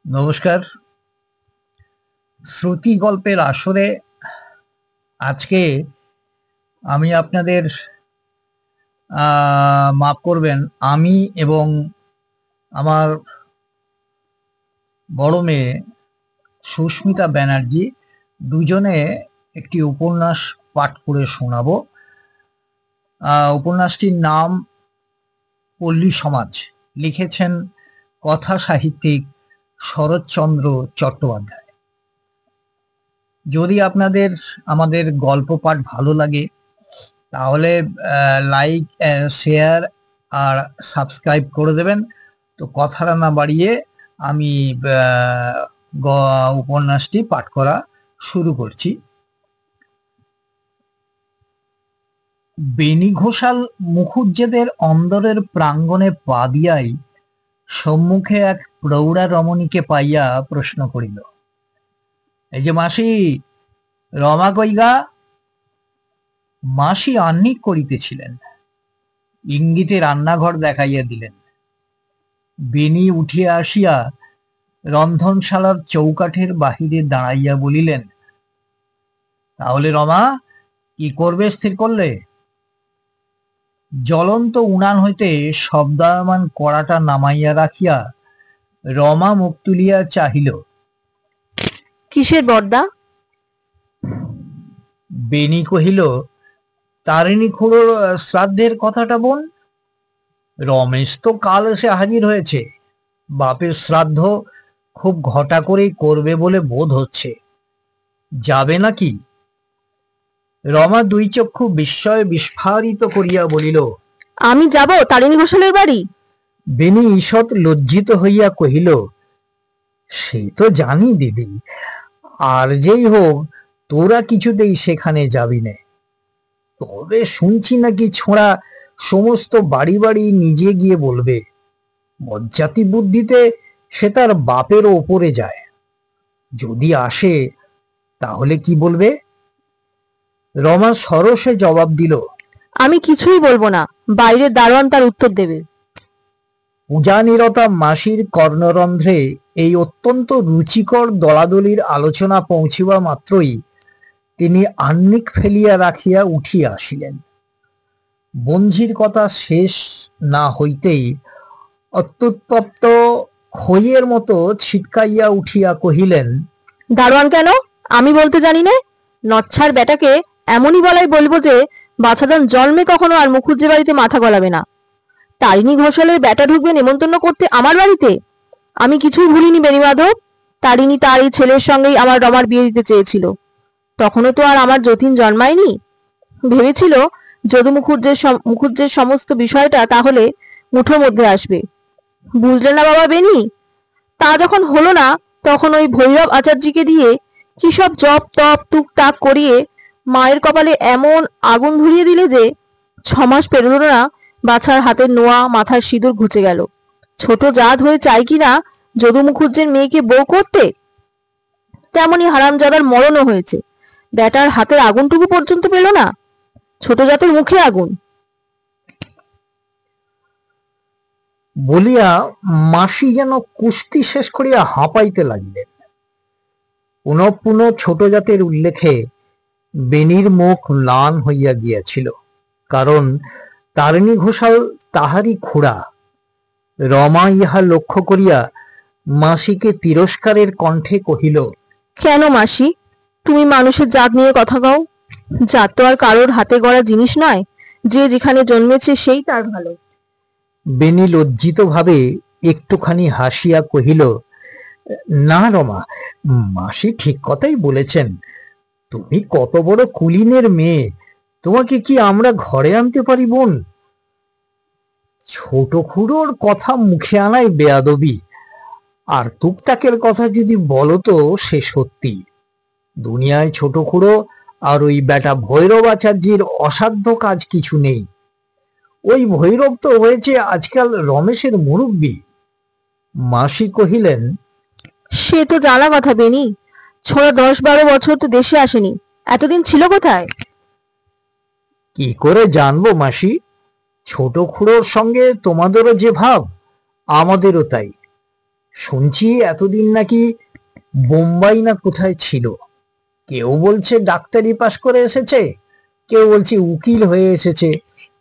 নমস্কার। শ্রুতি গল্পের আসরে আজকে আমি আপনাদের মাফ করবেন, আমি এবং আমার বড় মেয়ে সুস্মিতা ব্যানার্জি দুজনে একটি উপন্যাস পাঠ করে শোনাবো। উপন্যাসটির নাম পল্লী সমাজ। লিখেছেন কথা সাহিত্যিক শরৎচন্দ্র চট্টোপাধ্যায়। যদি আপনাদের আমাদের গল্প পাঠ ভালো লাগে তাহলে লাইক, শেয়ার আর সাবস্ক্রাইব করে দেবেন। তো কথাটা না বাড়িয়ে আমি উপন্যাসটি পাঠ করা শুরু করছি। বেনি ঘোষাল মুখুজ্জেদের অন্দরের প্রাঙ্গণে পা দিয়াই সম্মুখে এক প্রৌঢ়া রমণীকে পাইয়া প্রশ্ন করিল, এই যে মাসি, রমা কইগা? মাসি আহ্নিক করিতেছিলেন, ইঙ্গিতে রান্নাঘর দেখাইয়া দিলেন। বেনি উঠিয়া আসিয়া রন্ধনশালার চৌকাঠের বাহিরে দাঁড়াইয়া বলিলেন, তাহলে রমা, কি করবে স্থির করলে? জ্বলন্ত উনান হইতে শব্দায়মান কড়াটা নামাইয়া রাখিয়া রমা মুখ তুলিয়া চাহিল। কিসের বর্দা? বেনি কহিল, তারিণী খুড়োর শ্রাদ্ধের কথাটা বোন। রমেশ তো কাল এসে হাজির হয়েছে। বাপের শ্রাদ্ধ খুব ঘটা করেই করবে বলে বোধ হচ্ছে। যাবে নাকি? রমা দুই চক্ষু বিস্ময়ে বিস্ফারিত করিয়া বলিল, আমি যাব তারিণী ঘোষালের বাড়ি? বেনি ঈষৎ লজ্জিত হইয়া কহিল, সে তো জানি দিদি, আর যেই হোক তোরা কিছুতেই সেখানে যাবি না। তবে শুনছি নাকি ছোঁড়া সমস্ত বাড়ি বাড়ি নিজে গিয়ে বলবে। বজ্জাতি বুদ্ধিতে সে তার বাপেরও ওপরে যায়। যদি আসে তাহলে কি বলবে? রমা সরসে জবাব দিল, আমি কিছুই বলবো না, বাইরের দারোয়ান তার উত্তর দেবে। পূজানিরতা মাসির কর্ণরন্ধ্রে এই অত্যন্ত রুচিকর দলাদলির আলোচনা পৌঁছিবা মাত্রই তিনি আহ্নিক ফেলিয়া রাখিয়া উঠিয়া আসিলেন। বঞ্ঝির কথা শেষ না হইতেই অত্যুত্তপ্ত খইয়ের মতো ছিটকাইয়া উঠিয়া কহিলেন, দারোয়ান কেন? আমি বলতে জানি না। নচ্ছার বেটাকে এমনই বলাই বলবো যে বাছাধন জন্মে কখনো আর মুখুজ্জে বাড়িতে মাথা গলাবে না। তারিণী ঘোষালের বেটা ঢুকবে নেমন্তন্ন করতে আমার বাড়িতে? আমি কিছুই ভুলিনি বেণী মাধব। তারিণী তার এই ছেলের সঙ্গেই আমার রমার বিয়ে দিতে চেয়েছিল। তখনও তো আর আমার যতীন জন্মায়নি। ভেবেছিল যদু মুখুজ্জের সমস্ত বিষয়টা তাহলে মুঠোর মধ্যে আসবে। বুঝলে না বাবা বেনি? তা যখন হলো না, তখন ওই ভৈরব আচার্যকে দিয়ে কি সব জপ তপ টুকটাক করিয়ে মায়ের কপালে এমন আগুন ধরিয়ে দিলে যে 6 মাস পেরোলো না, বাছার হাতের নোয়া মাথার সিঁদুর ঘুচে গেল। ছোট জাত হয়ে চাই কিনা যদু মুখুজ্জের মেয়েকে বউ করতে, তেমনি হারামজাদার মরণও হয়েছে। বেটার হাতের আগুনটুকু পর্যন্ত পেল না। ছোট জাতের মুখে আগুন। বলিয়া মাসি যেন কুস্তি শেষ করিয়া হাঁপাইতে লাগিলেন। পুনঃ পুনঃ ছোট জাতের উল্লেখে বেনির মুখ ম্লান হইয়া গিয়াছিল, কারণ তারিণী ঘোষাল তাহারই খুড়া। রমা ইহা লক্ষ্য করিয়া মাসিকে তিরস্কারের কণ্ঠে কহিল, কেন মাসি, তুমি মানুষের জাত নিয়ে কথা কও? জাত তো আর কারোর হাতে গড়া জিনিস নয়। যে যেখানে জন্মেছে সেই তার ভালো। বেনি লজ্জিত ভাবে একটুখানি হাসিয়া কহিল, না রমা, মাসি ঠিক কথাই বলেছেন। তুমি কত বড় কুলীনের মেয়ে, তোমাকে কি আমরা ঘরে আনতে পারি বোন? ছোট খুড়োর কথা মুখে আনাই বেয়াদবি, আর টুকটাকের কথা যদি বলো তো সে সত্যি। দুনিয়ায় ছোট খুড়ো আর ওই বেটা ভৈরব আচার্যের অসাধ্য কাজ কিছু নেই। ওই ভৈরব তো হয়েছে আজকাল রমেশের মুরব্বী। মাসি কহিলেন, সে তো জানা কথা বেনি। ছোড়া 10-12 বছর তো দেশে আসেনি, এতদিন ছিল কোথায়? কি করে জানবো মাসি? ছোট খুড়োর সঙ্গে তোমাদেরও যে ভাব, আমাদেরও তাই। শুনছি এতদিন নাকি বোম্বাই না কোথায় ছিল। কেউ বলছে ডাক্তারি পাশ করে এসেছে, কেউ বলছে উকিল হয়ে এসেছে,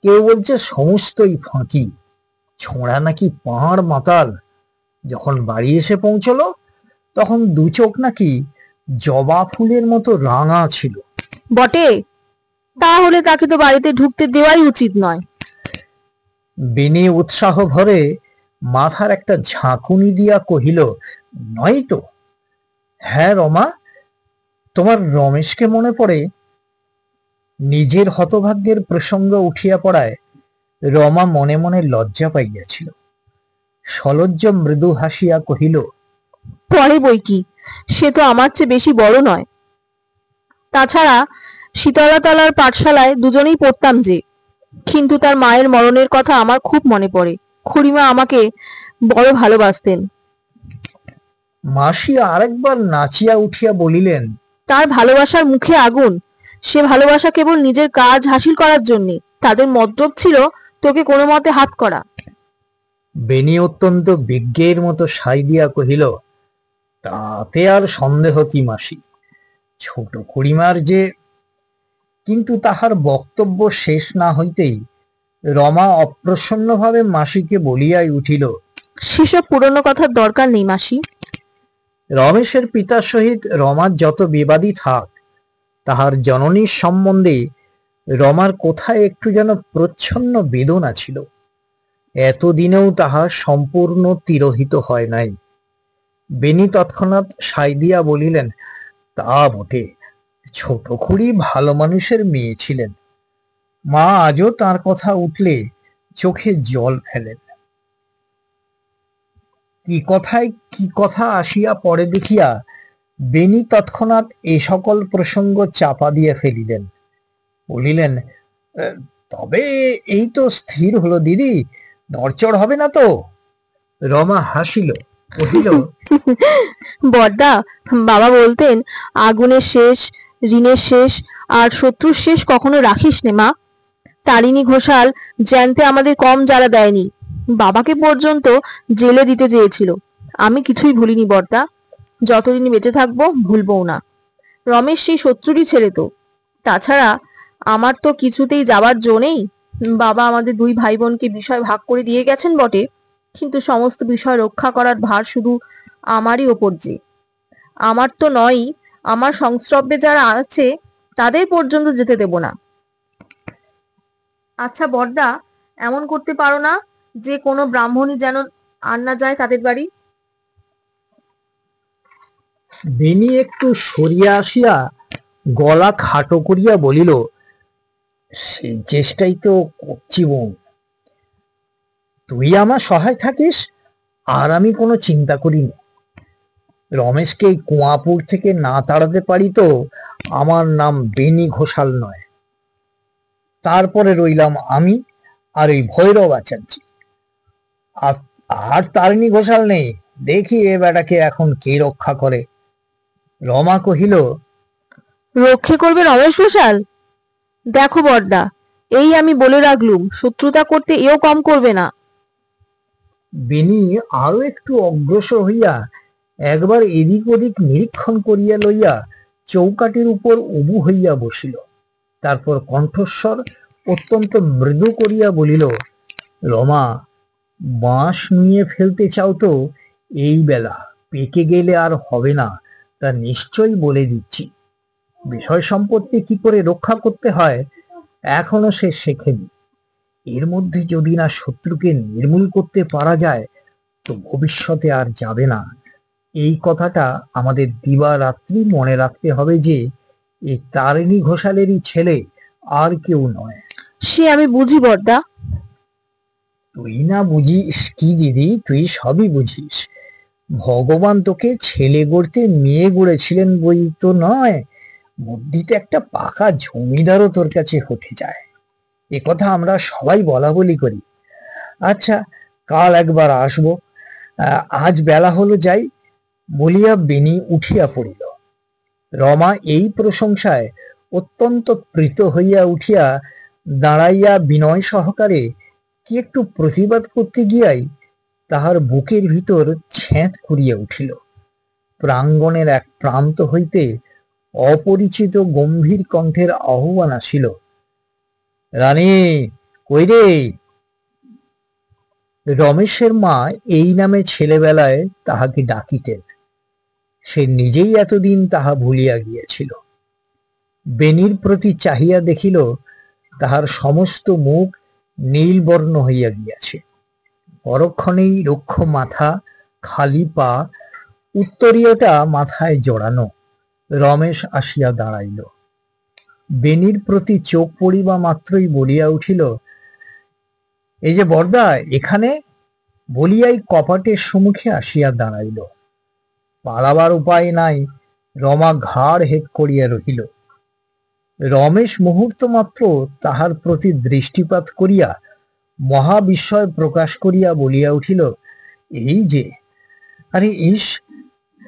কেউ বলছে সমস্তই ফাঁকি। ছোঁড়া নাকি পাহাড় মাতাল। যখন বাড়ি এসে পৌঁছলো তখন দু চোখ নাকি জবা ফুলের মতো রাঙা ছিল। বটে, তাহলে তাকে তো বাড়িতে ঢুকতে দেওয়াই উচিত নয়। বেনি উৎসাহ ভরে মাথার একটা ঝাঁকুনি দিয়া কহিল, নয় তো? হ্যাঁ রমা, তোমার রমেশকে মনে পড়ে? নিজের হতভাগ্যের প্রসঙ্গ উঠিয়া পড়ায় রমা মনে মনে লজ্জা পাইয়াছিল। সলজ্জ মৃদু হাসিয়া কহিল, পরে বই কি, সে তো আমার চেয়ে বেশি বড় নয়। তাছাড়া শীতলাতলার পাঠশালায় দুজনেই পড়তাম যে। কিন্তু তার মায়ের মরণের কথা আমার খুব মনে পড়ে। খুড়িমা আমাকে বড় ভালোবাসতেন। মাসি আরেকবার নাচিয়া উঠিয়া বলিলেন, তার ভালোবাসার মুখে আগুন। সে ভালোবাসা কেবল নিজের কাজ হাসিল করার জন্য। তাদের মতলব ছিল তোকে কোনো মতে হাত করা। বেনি অত্যন্ত বিজ্ঞের মতো সাই দিয়া কহিল, তাতে আর সন্দেহ কি মাসি, ছোট খুড়িমার যে। কিন্তু তাহার বক্তব্য শেষ না হইতেই রমা অপ্রসন্নভাবে মাসিকে বলিয়াই উঠিল, সেসব পুরনো কথার দরকার নেই মাসি। রমেশের পিতার সহিত রমার যত বিবাদী থাক, তাহার জননীর সম্বন্ধে রমার কোথায় একটু যেন প্রচ্ছন্ন বেদনা ছিল। এতদিনেও তাহা সম্পূর্ণ তিরোহিত হয় নাই। বেনি তৎক্ষণাৎ সাই দিয়া বলিলেন, তা বটে, ছোট খুড়ি ভালো মানুষের মেয়ে ছিলেন। মা আজও তার কথা উঠলে চোখে জল ফেলেন। কি কথা আসিয়া পরে দেখিয়া বেনি তৎক্ষণাৎ এ সকল প্রসঙ্গ চাপা দিয়ে ফেলিলেন। বলিলেন, তবে এই তো স্থির হলো দিদি, নড়চড় হবে না তো? রমা হাসিল, কহিল, বড়দা, বাবা বলতেন আগুনের শেষ, ঋণের শেষ, আর শত্রুর শেষ কখনো রাখিস নে মা। তারিণী ঘোষাল জ্যান্তে আমাদের কম জ্বালা দেয়নি। বাবাকে পর্যন্ত জেলে দিতে চেয়েছিল। আমি কিছুই ভুলিনি বড়দা, যতদিন বেঁচে থাকবো ভুলবও না। রমেশ সেই শত্রুরই ছেলে তো। তাছাড়া আমার তো কিছুতেই যাবার জো নেই। বাবা আমাদের দুই ভাই বোনকে বিষয় ভাগ করে দিয়ে গেছেন বটে, কিন্তু সমস্ত বিষয় রক্ষা করার ভার শুধু আমারই ওপর যে। আমার তো নয়ই, আমার সংস্রবে যারা আছে তাদের পর্যন্ত যেতে দেব না। আচ্ছা বড়দা, এমন করতে পারো না যে কোনো ব্রাহ্মণই যেন আর না যায় তাদের বাড়ি? বেনি একটু সরিয়া আসিয়া গলা খাটো করিয়া বলিল, সেই চেষ্টাই তো করছি বোন। তুই আমার সহায় থাকিস, আর আমি কোনো চিন্তা করি না। রমেশকে এই কুয়াপুর থেকে না তাড়াতে পারি তো আমার নাম বেনি ঘোষাল নয়। তারপরে রইলাম আমি আর ওই ভৈরব আচার্যি। আর তারিণী ঘোষাল নেই। দেখি এ বেটাকে এখন কে রক্ষা করে। রমা কহিল, রক্ষে করবে রমেশ ঘোষাল? দেখো বড়দা, এই আমি বলে রাখলুম, শত্রুতা করতে এও কম করবে না। বেনি আরো একটু অগ্রসর হইয়া একবার এদিক ওদিক নিরীক্ষণ করিয়া লইয়া চৌকাটির উপর উবু হইয়া বসিল। তারপর কণ্ঠস্বর অত্যন্ত মৃদু করিয়া বলিল, রমা, বাঁশ নিয়ে ফেলতে চাও তো এই বেলা পেকে গেলে আর হবে না, তা নিশ্চয়ই বলে দিচ্ছি। বিষয় সম্পত্তি কি করে রক্ষা করতে হয় এখনো সে শেখেনি। এর মধ্যে যদি না শত্রুকে নির্মূল করতে পারা যায় তো ভবিষ্যতে আর যাবে না। এই কথাটা আমাদের দিবারাত্রি মনে রাখতে হবে যে এই তারিণী ঘোষালেরই ছেলে, আর কেউ নয়। সে আমি বুঝি বড়দা। তুই না বুঝিস কি দিদি, তুই সবই বুঝিস। ভগবান তোকে ছেলে গড়তে মেয়ে গড়েছিলেন বই তো নয়, বুদ্ধিতে একটা পাকা জমিদারও তোর কাছে হতে যায়। এ কথা আমরা সবাই বলা বলি করি। আচ্ছা, কাল একবার আসবো, আজ বেলা হলো, যাই। বলিয়া বেনি উঠিয়া পড়িল। রমা এই প্রশংসায় অত্যন্ত প্রীত হইয়া উঠিয়া দাঁড়াইয়া বিনয় সহকারে কি একটু প্রতিবাদ করতে গিয়াই তাহার বুকের ভিতর ছ্যাঁত করিয়া উঠিল। প্রাঙ্গণের এক প্রান্ত হইতে অপরিচিত গম্ভীর কণ্ঠের আহ্বান আসিল, রানী কই রে? রমেশের মা এই নামে ছেলেবেলায় তাহাকে ডাকিতেন। সে নিজেই এতদিন তাহা ভুলিয়া গিয়াছিল। বেনির প্রতি চাহিয়া দেখিল তাহার সমস্ত মুখ নীলবর্ণ হইয়া গিয়াছে। পরক্ষণেই রুক্ষ মাথা, খালি পা, উত্তরীয়টা মাথায় জড়ানো। রমেশ আসিয়া দাঁড়াইল। বেনির প্রতি চোখ পড়িবা মাত্রই বলিয়া উঠিল, এই যে বরদা এখানে, বলিয়াই কপাটের সম্মুখে আসিয়া দাঁড়াইল। পালাবার উপায় নাই, রমা ঘাড় হেট করিয়া রহিল। রমেশ মুহূর্ত মাত্র তাহার প্রতি দৃষ্টিপাত করিয়া মহা বিস্ময় প্রকাশ করিয়া বলিয়া উঠিল, এই যে, আরে ইস,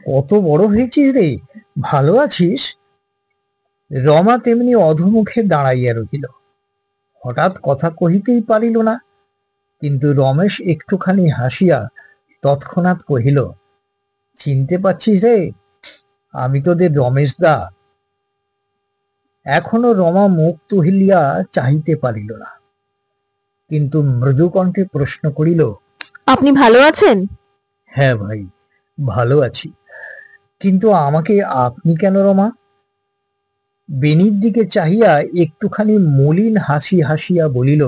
কত বড় হয়েছিস রে, ভালো আছিস? রমা তেমনি অধমুখে দাঁড়াইয়া রহিল। হঠাৎ কথা কহিতেই পারিল না, কিন্তু রমেশ একটুখানি হাসিয়া তৎক্ষণাৎ কহিল, চিনতে পারছিস রে, আমি তোদের রমেশ দা। এখনো রমা মুখ তুলিয়া চাহিতে পারিল না, কিন্তু মৃদু কণ্ঠে প্রশ্ন করিল, আপনি ভালো আছেন? হ্যাঁ ভাই, ভালো আছি, কিন্তু আমাকে আপনি কেন রমা? বেনির দিকে চাহিয়া একটুখানি মলিন হাসি হাসিয়া বলিল,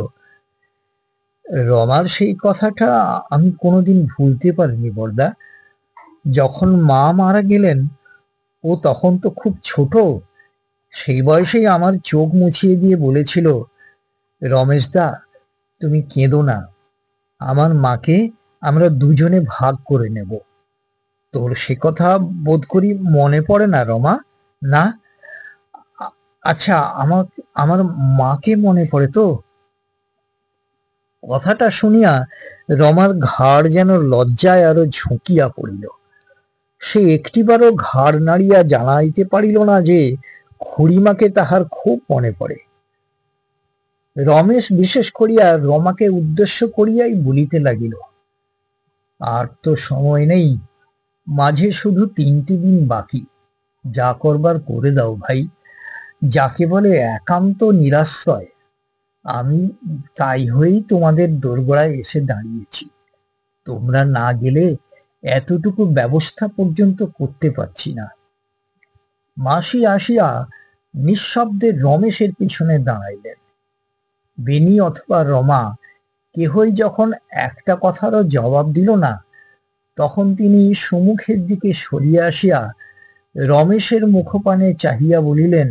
রমার সেই কথাটা আমি কোনোদিন ভুলতে পারিনি বরদা। যখন মা মারা গেলেন, ও তখন তো খুব ছোট, সেই বয়সেই আমার চোখ মুছিয়ে দিয়ে বলেছিল, রমেশ দা তুমি কেঁদো না, আমার মাকে আমরা দুজনে ভাগ করে নেব। তোর সে কথা বোধ করি মনে পড়ে না রমা? না? আচ্ছা, আমার আমার মাকে মনে পড়ে তো? কথাটা শুনিয়া রমার ঘাড় যেন লজ্জায় আরো ঝুঁকিয়া পড়িল। সে একটিবারও ঘাড় নাড়িয়া জানাইতে পারিল না যে খুড়িমাকে তাহার খুব মনে পড়ে। রমেশ বিশেষ করিয়া রমাকে উদ্দেশ্য করিয়াই বলিতে লাগিল, আর তো সময় নেই, মাঝে শুধু 3টি দিন বাকি, যা করবার করে দাও ভাই। যাকে বলে একান্ত নিরাশ্রয়, আমি তাই হয়েই তোমাদের দোরগোড়ায় এসে দাঁড়িয়েছি। তোমরা না গেলে এতটুকু ব্যবস্থা পর্যন্ত করতে পারছি না। মাসি আসিয়া নিঃশব্দে রমেশের পিছনে দাঁড়াইলেন। বেনি অথবা রমা কেহই যখন একটা কথারও জবাব দিল না, তখন তিনি সম্মুখের দিকে সরিয়া আসিয়া রমেশের মুখপানে চাহিয়া বলিলেন,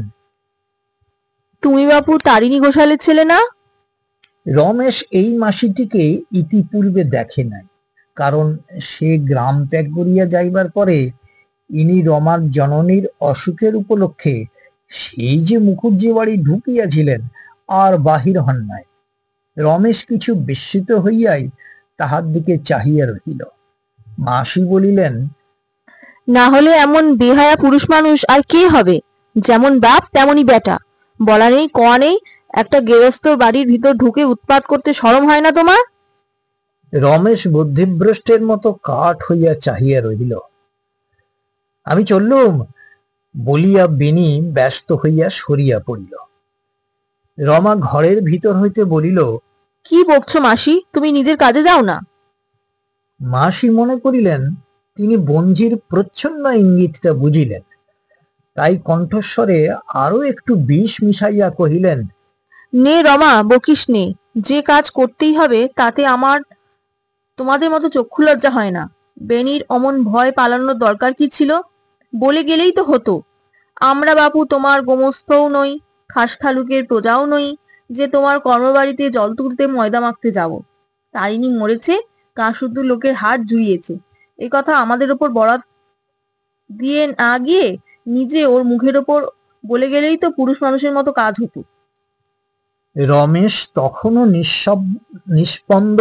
তুমি বাপু তারিণী ঘোষালের ছেলে না? রমেশ এই মাসিটিকে ইতিপূর্বে দেখে নাই, কারণ সে গ্রাম ত্যাগ করিয়া যাইবার পরে ইনি রমার জননীর অসুখের উপলক্ষে সেই যে মুখুজ্জি বাড়ি ঢুকিয়াছিলেন, আর বাহির হন নাই। রমেশ কিছু বিস্মিত হইয়াই তাহার দিকে চাহিয়া রহিল। মাসি বলিলেন, না হলে এমন বেহায়া পুরুষ মানুষ আর কে হবে? যেমন বাপ তেমনই বেটা, বলা নেই কওয়া নেই, একটা গেরস্তর বাড়ির ভিতর ঢুকে উৎপাত করতে শরম হয় না তোমার? রমেশ বুদ্ধিভ্রষ্টের মতো কাঠ হইয়া চাহিয়া রহিল। আমি চললুম বলিয়া বেনি ব্যস্ত হইয়া সরিয়া পড়িল। রমা ঘরের ভিতর হইতে বলিল, কি বকছো মাসি, তুমি নিজের কাজে যাও না? মাসি মনে করিলেন তিনি বঞ্জির প্রচ্ছন্ন ইঙ্গিতটা বুঝিলেন, তাই কণ্ঠস্বরে আরো একটু বিষ মিশাইয়া কহিলেন, নে রমা, বকিস নে, যে কাজ করতেই হবে তাতে আমার তোমাদের মতো চক্ষু লজ্জা হয় না। বেনির অমন ভয় পালানোর দরকার কি ছিল? বলে গেলেই তো হতো। আমরা বাপু তোমার গোমস্তও নই, খাসথালুকের প্রজাও নই যে তোমার কর্মবাড়িতে জল তুলতে ময়দা মাখতে যাব। তারিণী মরেছে, কাশুদ্ধ লোকের হাট জুড়িয়েছে, এ কথা আমাদের ওপর বরাত দিয়ে না গিয়ে নিজে ওর মুখের ওপর বলে গেলেই তো পুরুষ মানুষের মতো কাজ হতো। রমেশ তখনও নিস্পন্দ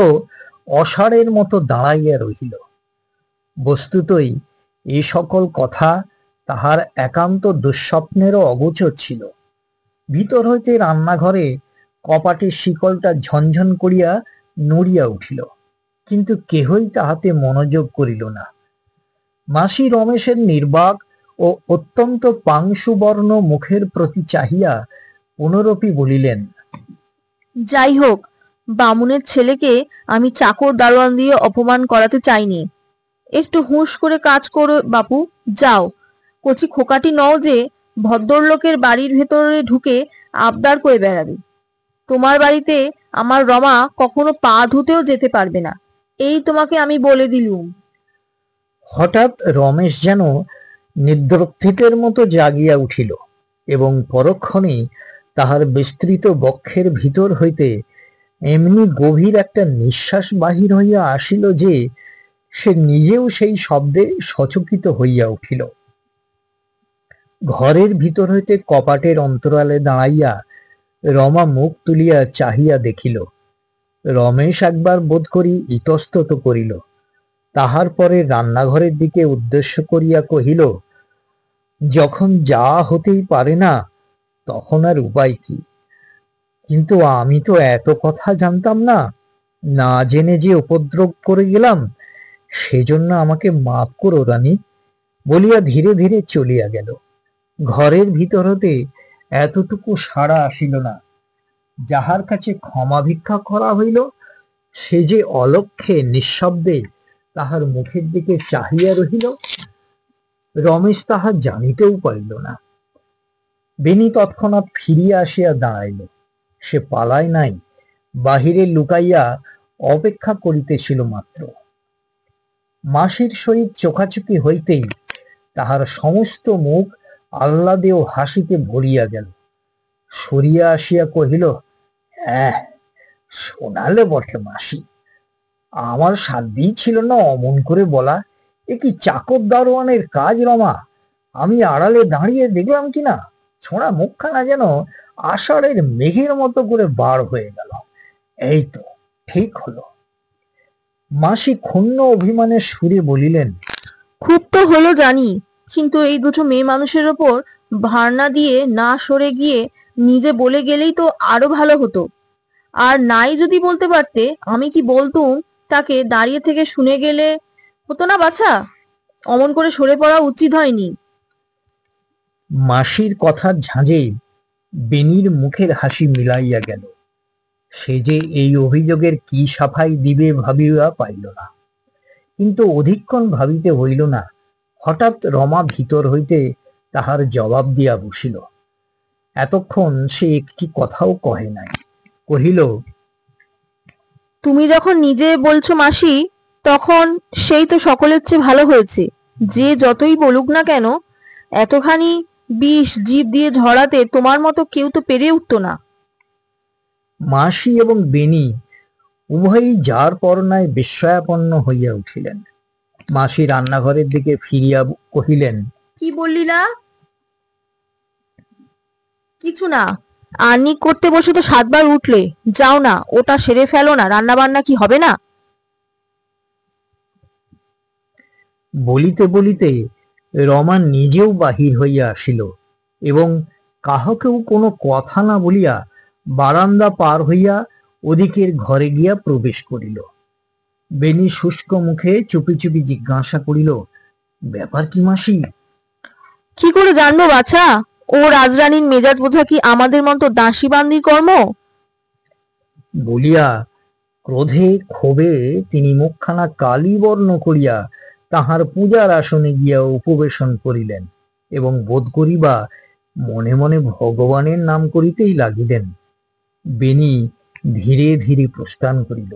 অসাড়ের মতো দাঁড়াইয়া রহিল। বস্তুতই এই সকল কথা তাহার একান্ত দুঃস্বপ্নেরও অগোচর ছিল। ভিতর হইতে রান্নাঘরে কপাটের শিকলটা ঝনঝন করিয়া নড়িয়া উঠিল। কিন্তু কেহই তাহাতে মনোযোগ করিল না। মাসি রমেশের নির্বাক ও অত্যন্ত পাংশুবর্ণ মুখের প্রতি চাহিয়া পুনরপি বলিলেন, যাই হোক, বামুনের ছেলেকে আমি চাকর দারোয়ান দিয়ে অপমান করাতে চাইনি। একটু হুঁশ করে কাজ করো বাপু, যাও। কচি খোকাটি নও যে ভদ্রলোকের বাড়ির ভেতরে ঢুকে আবদার করে বেড়াবে। তোমার বাড়িতে আমার রমা কখনো পা ধুতেও যেতে পারবে না, এই তোমাকে আমি বলে দিলুম। হঠাৎ রমেশ যেন নিদ্রোত্থিতের মতো জাগিয়া উঠিল এবং পরক্ষণে তাহার বিস্তৃত বক্ষের ভিতর হইতে এমনি গভীর একটা নিঃশ্বাস বাহির হইয়া আসিল যে সে নিজেও সেই শব্দে সচকিত হইয়া উঠিল। ঘরের ভিতর হইতে কপাটের অন্তরালে দাঁড়াইয়া রমা মুখ তুলিয়া চাহিয়া দেখিল। রমেশ একবার বোধ করি ইতস্তত করিল, তাহার পরে রান্নাঘরের দিকে উদ্দেশ্য করিয়া কহিল, যখন যা হতেই পারে না তখন আর উপায় কি? কিন্তু আমি তো এত কথা জানতাম না, না জেনে যে উপদ্রব করে গেলাম, সেজন্য আমাকে মাফ করো রানী, বলিয়া ধীরে ধীরে চলিয়া গেল। ঘরের ভিতর হতে এতটুকু সাড়া আসিল না। যাহার কাছে ক্ষমা ভিক্ষা করা হইল সে যে অলক্ষ্যে নিঃশব্দে তাহার মুখের দিকে চাহিয়া রহিল, রমেশ তাহা জানিতেও পারিল না। বেনি তৎক্ষণাৎ ফিরিয়া আসিয়া দাঁড়াইল। সে পালায় নাই, বাহিরে লুকাইয়া অপেক্ষা করিতেছিল মাত্র। মাসির সহিত চোখাচোখি হইতেই তাহার সমস্ত মুখ আহ্লাদে ও হাসিতে ভরিয়া গেল। সরিয়া আসিয়া কহিল, শোনালে বটে মাসি, আমার সাধ্যই ছিল না অমন করে বলা। এ কি চাকর দারোয়ানের কাজ রমা? আমি আড়ালে দাঁড়িয়ে দেখলাম কিনা ছোঁড়া মুখখানা যেন আষাঢ়ের মেঘের মতো করে বার হয়ে গেল। এই তো ঠিক হলো। মাসি ক্ষুণ্ণ অভিমানের সুরে বলিলেন, খুব তো হলো জানি, কিন্তু এই দুটো মেয়ে মানুষের ওপর ভারনা দিয়ে না সরে গিয়ে নিজে বলে গেলেই তো আরো ভালো হতো। আর নাই যদি বলতে পারতে, আমি কি বলতুম তাকে দাঁড়িয়ে থেকে শুনে গেলে হতো না বাছা? অমন করে সরে পড়া উচিত হয়নি। মাসির কথার ঝাঁজে বেনির মুখের হাসি মিলাইয়া গেল। সে যে এই অভিযোগের কি সাফাই দিবে ভাবিয়া পাইল না, কিন্তু অধিকক্ষণ ভাবিতে হইল না। হঠাৎ রমা ভিতর হইতে তাহার জবাব দিয়া বসিল। এতক্ষণ সে একটি কথাও কহে নাই। কহিল, তুমি যখন নিজে বলছো মাসি, তখন সেই তো সকলের চেয়ে ভালো হয়েছে। যে যতই বলুক না কেন, এতখানি বিষ জীব দিয়ে ঝরাতে তোমার মতো কেউ তো পেরে উঠতো না। মাসি এবং বেনি উভয়ই যার পরনায় বিস্ময়াপন্ন হইয়া উঠিলেন। মাসি রান্নাঘরের দিকে ফিরিয়া কহিলেন, কি বললিলা? কিছু না। আর্নিক করতে বসে তো 7 বার উঠলে, যাও না ওটা সেরে ফেলো না, রান্না বান্না কি হবে না? বলিতে বলিতে রমা নিজেও বাহির হইয়া আসিল এবং কাহাকেও কোনো কথা না বলিয়া বারান্দা পার হইয়া ওদিকের ঘরে গিয়া প্রবেশ করিল। বেনি শুষ্ক মুখে চুপি চুপি জিজ্ঞাসা করিল, ব্যাপার কি মাসি? কি করে জানবো বাছা? ও রাজরানীর মেজাজ বোঝা কি আমাদের মতো দাসী বান্দির কর্ম? বলিয়া ক্রোধে ক্ষোভে তিনি মুখখানা কালি বর্ণ করিয়া তাহার পূজার আসনে গিয়া উপবেশন করিলেন এবং বোধ করিবা মনে মনে ভগবানের নাম করিতেই লাগিলেন। বেনি ধীরে ধীরে প্রস্থান করিল।